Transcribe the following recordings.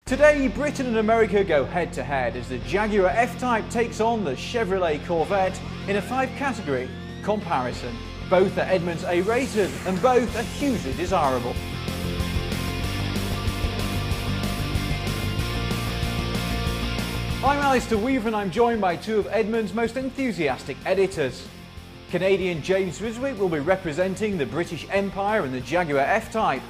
Today, Britain and America go head-to-head as the Jaguar F-Type takes on the Chevrolet Corvette in a 5-category comparison. Both are Edmunds A-rated and both are hugely desirable. I'm Alistair Weaver and I'm joined by two of Edmunds' most enthusiastic editors. Canadian James Riswick will be representing the British Empire and the Jaguar F-Type,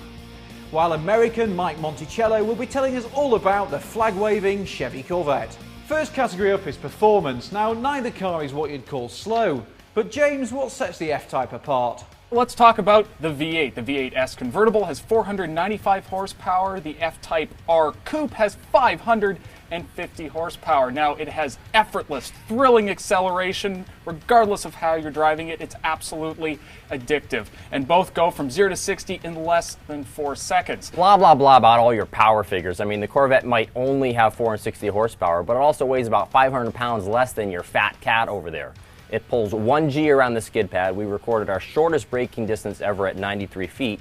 while American Mike Monticello will be telling us all about the flag-waving Chevy Corvette. First category up is performance. Now, neither car is what you'd call slow, but James, what sets the F-Type apart? Let's talk about the V8. The V8S convertible has 495 horsepower. The F-Type R Coupe has 550 horsepower. Now, it has effortless, thrilling acceleration. Regardless of how you're driving it, it's absolutely addictive. And both go from 0 to 60 in less than 4 seconds. Blah, blah, blah about all your power figures. I mean, the Corvette might only have 460 horsepower, but it also weighs about 500 pounds less than your fat cat over there. It pulls 1G around the skid pad. We recorded our shortest braking distance ever at 93 feet.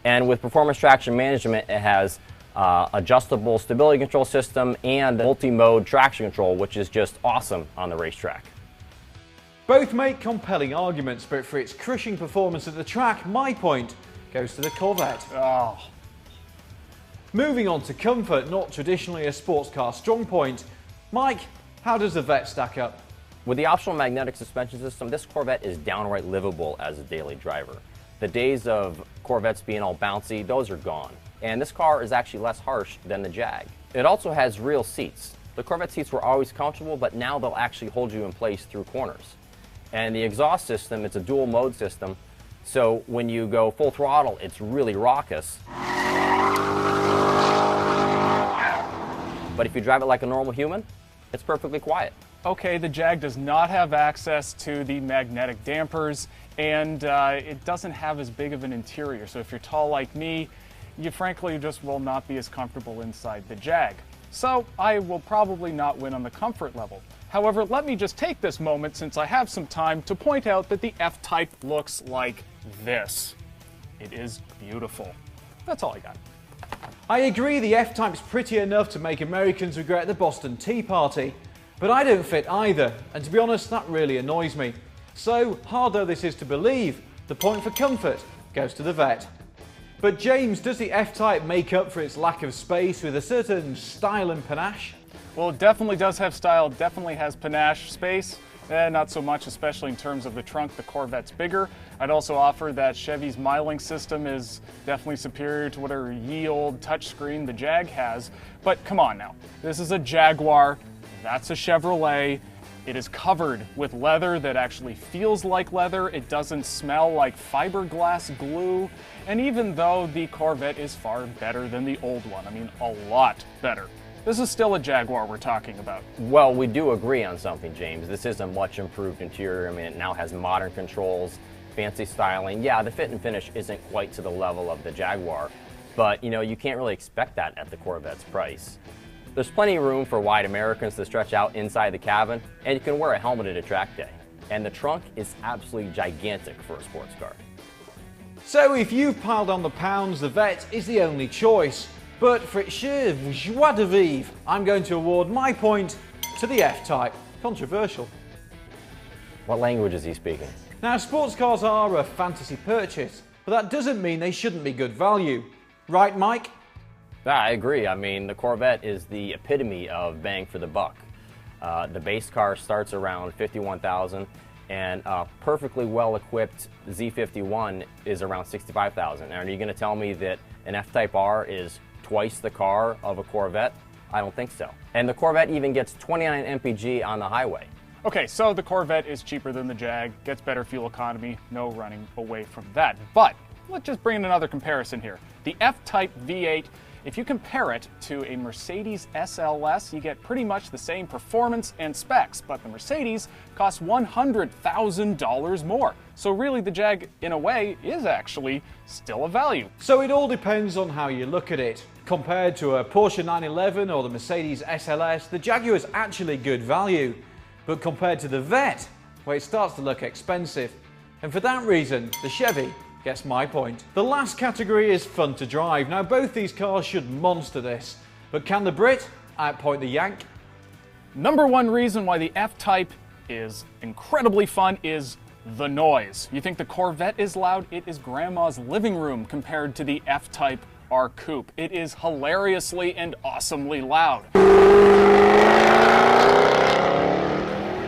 And with performance traction management, it has adjustable stability control system and multi-mode traction control, which is just awesome on the racetrack. Both make compelling arguments, but for its crushing performance at the track, my point goes to the Corvette. Oh. Moving on to comfort, not traditionally a sports car strong point. Mike, how does the Vette stack up? With the optional magnetic suspension system, this Corvette is downright livable as a daily driver. The days of Corvettes being all bouncy, those are gone. And this car is actually less harsh than the Jag. It also has real seats. The Corvette seats were always comfortable, but now they'll actually hold you in place through corners. And the exhaust system, it's a dual mode system, so when you go full throttle, it's really raucous. But if you drive it like a normal human, it's perfectly quiet. Okay, the Jag does not have access to the magnetic dampers, and it doesn't have as big of an interior. So if you're tall like me, you frankly just will not be as comfortable inside the Jag. So I will probably not win on the comfort level. However, let me just take this moment, since I have some time, to point out that the F-Type looks like this. It is beautiful. That's all I got. I agree the F-Type's pretty enough to make Americans regret the Boston Tea Party. But I don't fit either, and to be honest, that really annoys me. So, hard though this is to believe, the point for comfort goes to the Vette. But James, does the F-Type make up for its lack of space with a certain style and panache? Well, it definitely does have style, definitely has panache. Space, not so much, especially in terms of the trunk. The Corvette's bigger. I'd also offer that Chevy's miling system is definitely superior to whatever ye old touchscreen the Jag has. But come on now, this is a Jaguar. That's a Chevrolet. It is covered with leather that actually feels like leather. It doesn't smell like fiberglass glue. And even though the Corvette is far better than the old one, I mean a lot better, this is still a Jaguar we're talking about. Well, we do agree on something, James. This is a much improved interior. I mean, it now has modern controls, fancy styling. Yeah, the fit and finish isn't quite to the level of the Jaguar, but you know, you can't really expect that at the Corvette's price. There's plenty of room for wide Americans to stretch out inside the cabin, and you can wear a helmet at a track day. And the trunk is absolutely gigantic for a sports car. So if you've piled on the pounds, the Vette is the only choice. But for its sheer joie de vivre, I'm going to award my point to the F-Type. Controversial. What language is he speaking? Now, sports cars are a fantasy purchase, but that doesn't mean they shouldn't be good value. Right, Mike? Yeah, I agree. I mean, the Corvette is the epitome of bang for the buck. The base car starts around $51,000, and a perfectly well-equipped Z51 is around $65,000. And are you going to tell me that an F-Type R is twice the car of a Corvette? I don't think so. And the Corvette even gets 29 mpg on the highway. Okay, so the Corvette is cheaper than the Jag, gets better fuel economy, no running away from that. But let's just bring in another comparison here. The F-Type V8, if you compare it to a Mercedes SLS, you get pretty much the same performance and specs, but the Mercedes costs $100,000 more. So really the Jag, in a way, is actually still a value. So it all depends on how you look at it. Compared to a Porsche 911 or the Mercedes SLS, the Jaguar is actually good value. But compared to the Vette, well, it starts to look expensive. And for that reason, the Chevy gets my point. The last category is fun to drive. Now, both these cars should monster this. But can the Brit outpoint the Yank? Number one reason why the F-Type is incredibly fun is the noise. You think the Corvette is loud? It is grandma's living room compared to the F-Type R Coupe. It is hilariously and awesomely loud.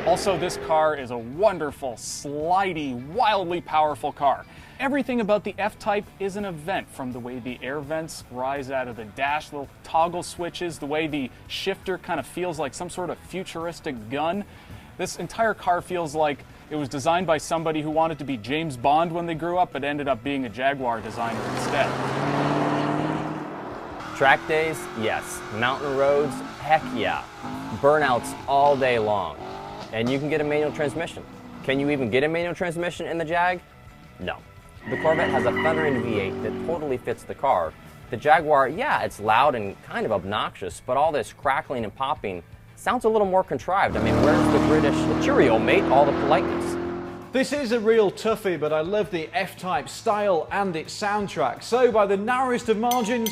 Also, this car is a wonderful, slidey, wildly powerful car. Everything about the F-Type is an event, from the way the air vents rise out of the dash, little toggle switches, the way the shifter kind of feels like some sort of futuristic gun. This entire car feels like it was designed by somebody who wanted to be James Bond when they grew up, but ended up being a Jaguar designer instead. Track days? Yes. Mountain roads? Heck yeah. Burnouts all day long. And you can get a manual transmission. Can you even get a manual transmission in the Jag? No. The Corvette has a thundering V8 that totally fits the car. The Jaguar, yeah, it's loud and kind of obnoxious, but all this crackling and popping sounds a little more contrived. I mean, where's the British cheerio, mate, all the politeness? This is a real toughie, but I love the F-Type style and its soundtrack, so by the narrowest of margins,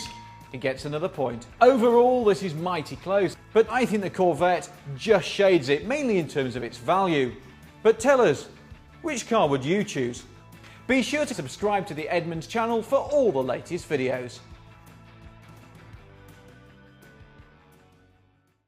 it gets another point. Overall, this is mighty close, but I think the Corvette just shades it, mainly in terms of its value. But tell us, which car would you choose? Be sure to subscribe to the Edmunds channel for all the latest videos.